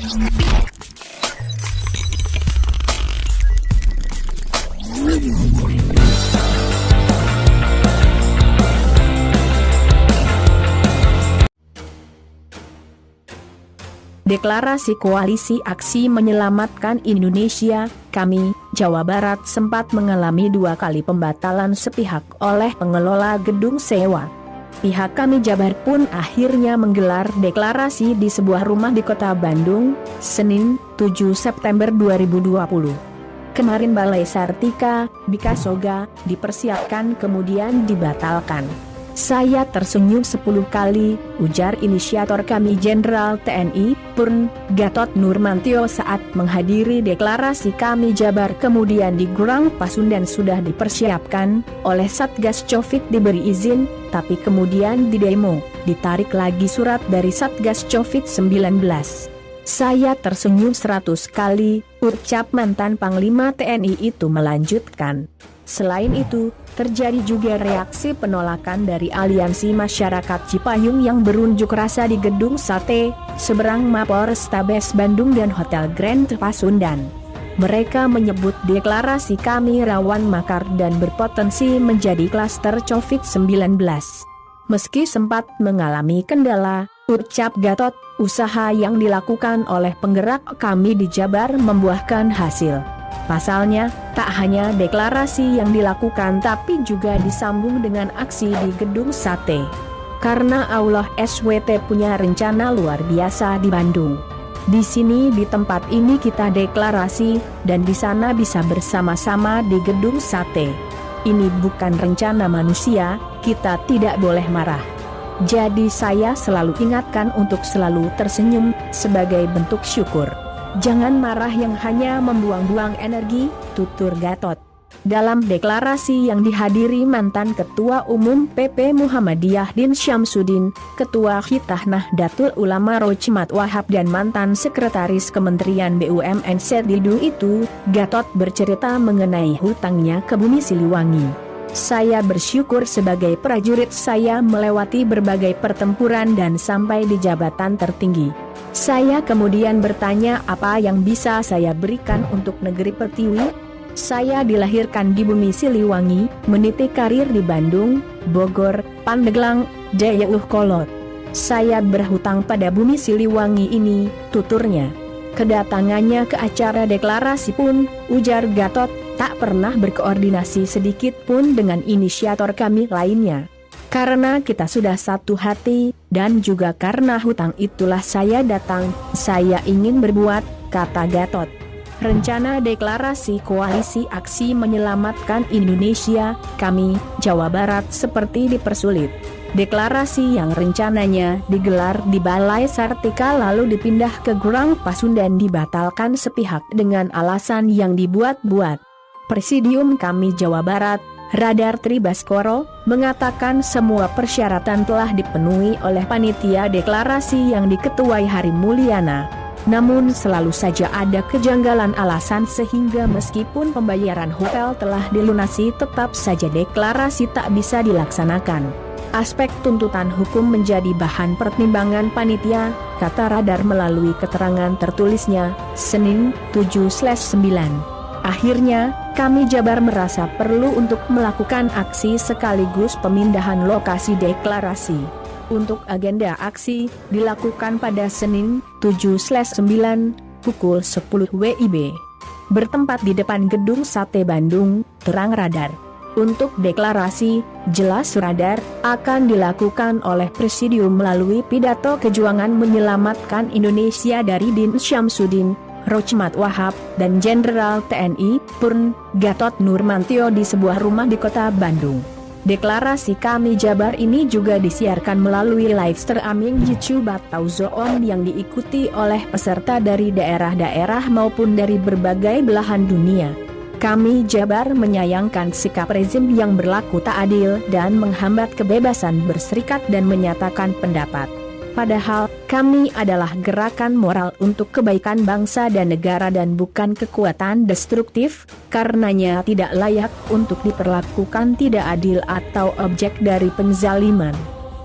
Deklarasi Koalisi Aksi Menyelamatkan Indonesia, kami, Jawa Barat sempat mengalami 2 kali pembatalan sepihak oleh pengelola gedung sewa. Pihak kami Jabar pun akhirnya menggelar deklarasi di sebuah rumah di kota Bandung, Senin, 7 September 2020. Kemarin Balai Sartika, Bikasoga, dipersiapkan kemudian dibatalkan. Saya tersenyum 10 kali, ujar inisiator kami Jenderal TNI, Purn, Gatot Nurmantio saat menghadiri deklarasi kami Jabar kemudian di Grang Pasundan sudah dipersiapkan, oleh Satgas Covid diberi izin, tapi kemudian di demo, ditarik lagi surat dari Satgas Covid-19. Saya tersenyum 100 kali, ucap mantan Panglima TNI itu melanjutkan. Selain itu, terjadi juga reaksi penolakan dari Aliansi Masyarakat Cipayung yang berunjuk rasa di Gedung Sate, seberang Mapolrestabes Bandung dan Hotel Grand Pasundan. Mereka menyebut deklarasi kami rawan makar dan berpotensi menjadi klaster Covid-19. Meski sempat mengalami kendala, ucap Gatot, usaha yang dilakukan oleh penggerak kami di Jabar membuahkan hasil. Pasalnya, tak hanya deklarasi yang dilakukan tapi juga disambung dengan aksi di Gedung Sate. Karena Allah SWT punya rencana luar biasa di Bandung. Di sini di tempat ini kita deklarasi, dan di sana bisa bersama-sama di Gedung Sate. Ini bukan rencana manusia, kita tidak boleh marah. Jadi saya selalu ingatkan untuk selalu tersenyum, sebagai bentuk syukur. Jangan marah yang hanya membuang-buang energi, tutur Gatot. Dalam deklarasi yang dihadiri mantan Ketua Umum PP Muhammadiyah Din Syamsuddin, Ketua Hitah Nahdlatul Ulama Rochmat Wahab dan mantan Sekretaris Kementerian BUMN Said Didu itu, Gatot bercerita mengenai hutangnya ke Bumi Siliwangi. Saya bersyukur sebagai prajurit saya melewati berbagai pertempuran dan sampai di jabatan tertinggi. Saya kemudian bertanya apa yang bisa saya berikan untuk negeri Pertiwi. Saya dilahirkan di Bumi Siliwangi, meniti karir di Bandung, Bogor, Pandeglang, Dayeuhkolot. Saya berhutang pada Bumi Siliwangi ini, tuturnya. Kedatangannya ke acara deklarasi pun, ujar Gatot, tak pernah berkoordinasi sedikit pun dengan inisiator kami lainnya. Karena kita sudah satu hati, dan juga karena hutang itulah saya datang, saya ingin berbuat, kata Gatot. Rencana deklarasi Koalisi Aksi Menyelamatkan Indonesia, kami, Jawa Barat seperti dipersulit. Deklarasi yang rencananya digelar di Balai Sartika lalu dipindah ke Grang Pasundan dibatalkan sepihak dengan alasan yang dibuat-buat. Presidium kami Jawa Barat, Radar Tribaskoro, mengatakan semua persyaratan telah dipenuhi oleh panitia deklarasi yang diketuai Hari Mulyana. Namun selalu saja ada kejanggalan alasan sehingga meskipun pembayaran hotel telah dilunasi tetap saja deklarasi tak bisa dilaksanakan. Aspek tuntutan hukum menjadi bahan pertimbangan panitia, kata Radar melalui keterangan tertulisnya, Senin, 7/9. Akhirnya, kami Jabar merasa perlu untuk melakukan aksi sekaligus pemindahan lokasi deklarasi. Untuk agenda aksi, dilakukan pada Senin, 7/9, pukul 10 WIB. Bertempat di depan Gedung Sate Bandung, terang Radar. Untuk deklarasi, jelas Radar, akan dilakukan oleh Presidium melalui pidato kejuangan menyelamatkan Indonesia dari Din Syamsuddin, Rochmat Wahab, dan Jenderal TNI, Purn, Gatot Nurmantio di sebuah rumah di kota Bandung. Deklarasi kami Jabar ini juga disiarkan melalui live streaming YouTube atau Zoom yang diikuti oleh peserta dari daerah-daerah maupun dari berbagai belahan dunia. Kami Jabar menyayangkan sikap rezim yang berlaku tak adil dan menghambat kebebasan berserikat dan menyatakan pendapat. Padahal, kami adalah gerakan moral untuk kebaikan bangsa dan negara dan bukan kekuatan destruktif, karenanya tidak layak untuk diperlakukan tidak adil atau objek dari penzaliman.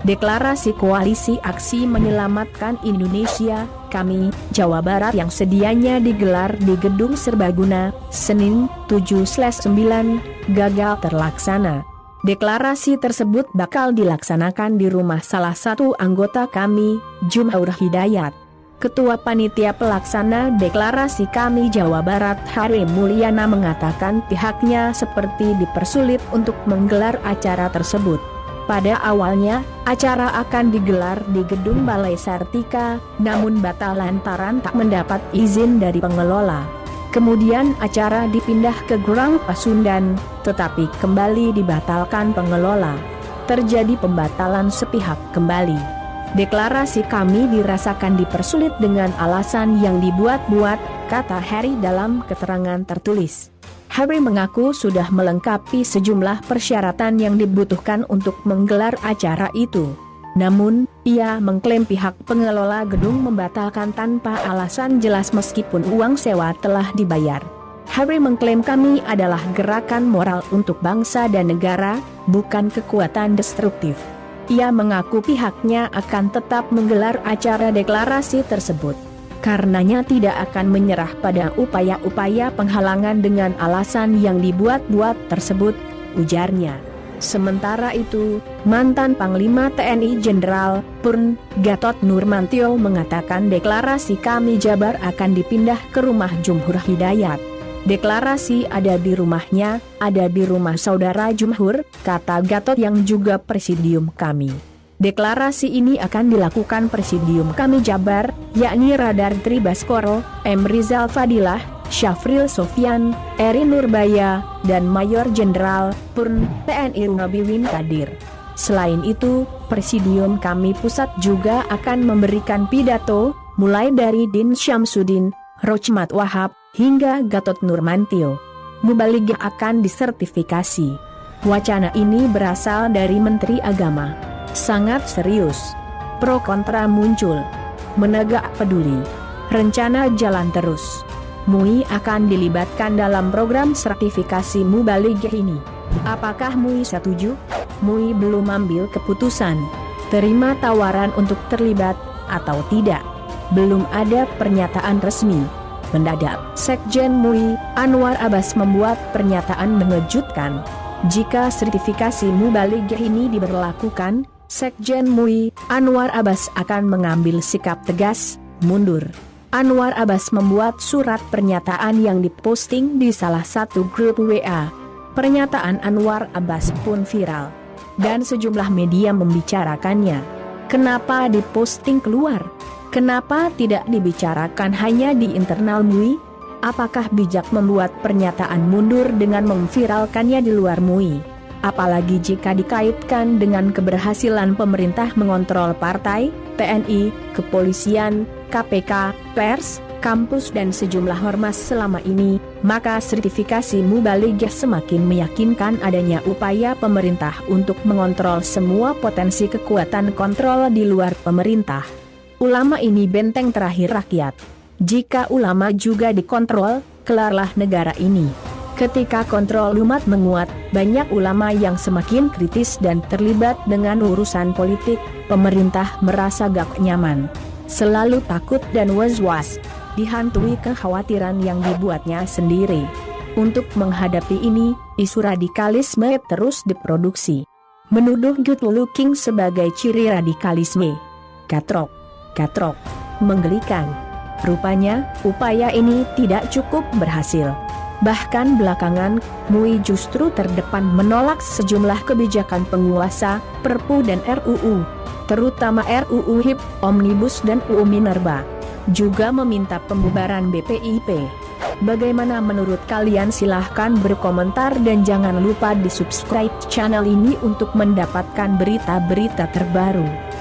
Deklarasi Koalisi Aksi Menyelamatkan Indonesia, Kami, Jawa Barat yang sedianya digelar di Gedung Serbaguna, Senin, 7/9, gagal terlaksana. Deklarasi tersebut bakal dilaksanakan di rumah salah satu anggota kami, Jumhur Hidayat. Ketua Panitia Pelaksana Deklarasi Kami Jawa Barat Hari Mulyana mengatakan pihaknya seperti dipersulit untuk menggelar acara tersebut. Pada awalnya, acara akan digelar di Gedung Balai Sartika, namun batal lantaran tak mendapat izin dari pengelola. Kemudian acara dipindah ke Grand Pasundan, tetapi kembali dibatalkan pengelola. Terjadi pembatalan sepihak kembali. Deklarasi kami dirasakan dipersulit dengan alasan yang dibuat-buat, kata Harry dalam keterangan tertulis. Harry mengaku sudah melengkapi sejumlah persyaratan yang dibutuhkan untuk menggelar acara itu. Namun, ia mengklaim pihak pengelola gedung membatalkan tanpa alasan jelas meskipun uang sewa telah dibayar. Harry mengklaim kami adalah gerakan moral untuk bangsa dan negara, bukan kekuatan destruktif. Ia mengaku pihaknya akan tetap menggelar acara deklarasi tersebut. Karenanya tidak akan menyerah pada upaya-upaya penghalangan dengan alasan yang dibuat-buat tersebut, ujarnya. Sementara itu, mantan Panglima TNI Jenderal Purn Gatot Nurmantio mengatakan deklarasi Kami Jabar akan dipindah ke rumah Jumhur Hidayat. Deklarasi ada di rumahnya, ada di rumah saudara Jumhur, kata Gatot yang juga presidium kami. Deklarasi ini akan dilakukan presidium Kami Jabar, yakni Radar Tribaskoro, M. Rizal Fadilah, Syafril Sofyan, Eri Nurbaya, dan Mayor Jenderal Purn TNI Runabiwin Kadir. Selain itu, presidium Kami Pusat juga akan memberikan pidato, mulai dari Din Syamsuddin, Rochmat Wahab, hingga Gatot Nurmantio. Mubaligh akan disertifikasi. Wacana ini berasal dari Menteri Agama. Sangat serius. Pro kontra muncul. Menegak peduli. Rencana jalan terus. MUI akan dilibatkan dalam program sertifikasi mubaligh ini. Apakah MUI setuju? MUI belum ambil keputusan. Terima tawaran untuk terlibat, atau tidak. Belum ada pernyataan resmi. Mendadak, Sekjen MUI, Anwar Abbas membuat pernyataan mengejutkan. Jika sertifikasi mubaligh ini diberlakukan, Sekjen MUI, Anwar Abbas akan mengambil sikap tegas, mundur. Anwar Abbas membuat surat pernyataan yang diposting di salah satu grup WA. Pernyataan Anwar Abbas pun viral, dan sejumlah media membicarakannya. Kenapa diposting keluar? Kenapa tidak dibicarakan hanya di internal MUI? Apakah bijak membuat pernyataan mundur dengan memviralkannya di luar MUI? Apalagi jika dikaitkan dengan keberhasilan pemerintah mengontrol partai, TNI, kepolisian, KPK, pers, kampus dan sejumlah ormas selama ini, maka sertifikasi mubaligh semakin meyakinkan adanya upaya pemerintah untuk mengontrol semua potensi kekuatan kontrol di luar pemerintah. Ulama ini benteng terakhir rakyat. Jika ulama juga dikontrol, kelarlah negara ini. Ketika kontrol umat menguat, banyak ulama yang semakin kritis dan terlibat dengan urusan politik, pemerintah merasa gak nyaman. Selalu takut dan was-was, dihantui kekhawatiran yang dibuatnya sendiri. Untuk menghadapi ini, isu radikalisme terus diproduksi. Menuduh good looking sebagai ciri radikalisme. Katrok, menggelikan. Rupanya, upaya ini tidak cukup berhasil. Bahkan belakangan, MUI justru terdepan menolak sejumlah kebijakan penguasa, Perpu dan RUU. Terutama RUU HIP, Omnibus dan UU Minerba. Juga meminta pembubaran BPIP. Bagaimana menurut kalian? Silahkan berkomentar dan jangan lupa di subscribe channel ini untuk mendapatkan berita-berita terbaru.